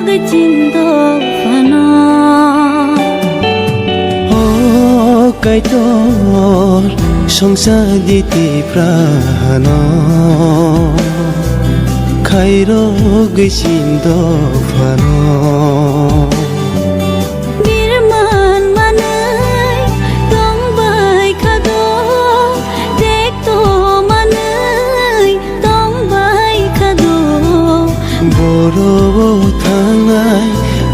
găcindo fana O kaitor সংসার দিতে প্রাণ খাইর গেছিন্দ fun Birman manay tongbay khado dekto manay tongbay khado বড় থানাই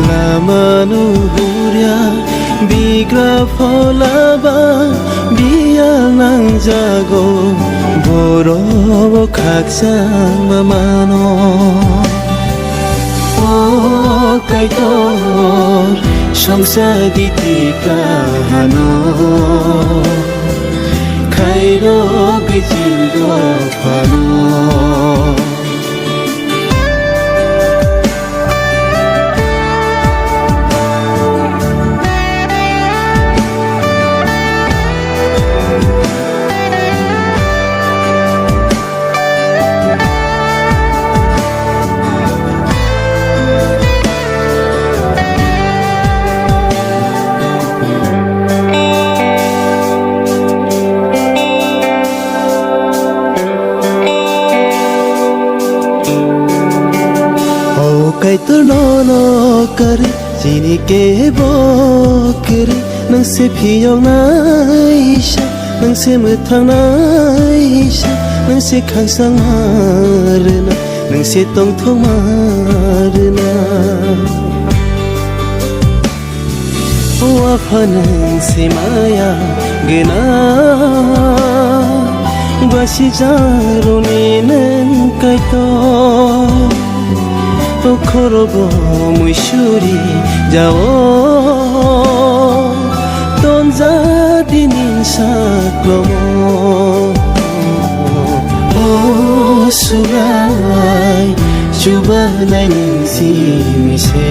লামানু হুরিয়া বিগ্রা ফলাবা বিয়া নাংজাগো বড় খাকসাং মামানো ও কাইতর সংসার দিতে প্রাণ খাইর গেছিন্দ Fanon Kay turnono kari sini ke bokri nang se phiyong naisha nang se muthang naisha nang se khang sang harna nang se tong thong marna wa phanang se maya gena basi jaruni nang kay to খরব মুইশুরি যাও তনজা দিনিন সাক্লম ও সুরাই সুবানাই নংসি মিছে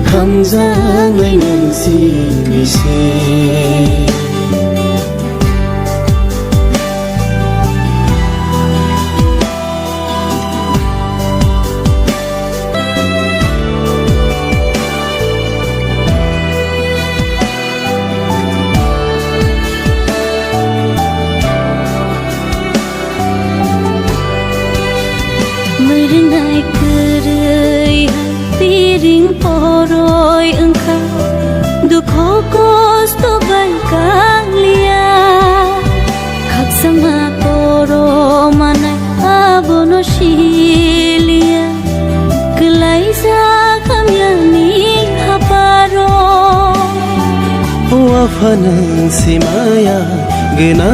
হামজানাই নংসি মিছে Merenai kerai piring poroi engkau Dukho kosto balkang lia Kak sama poro manai abono shilia Kelai sa kamyani haparo Wafanang si maya gena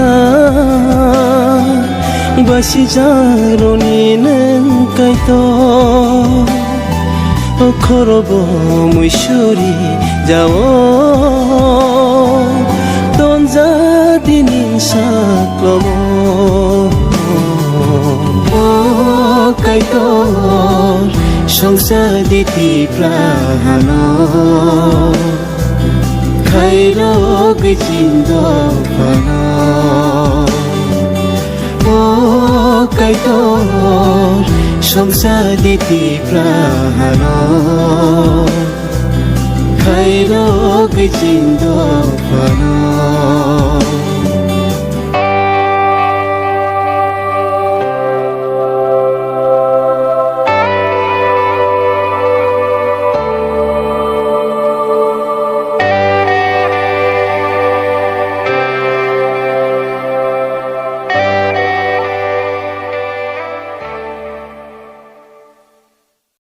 basi jaroni nang kaito khorob muishuri jao tonja dinin saklomo o kaito সংসার দিতে প্রাণ খাইর গেছিন্দ fun ও কাইতর সংসার দিতে প্রাণ খাইর গেছিন্দ fun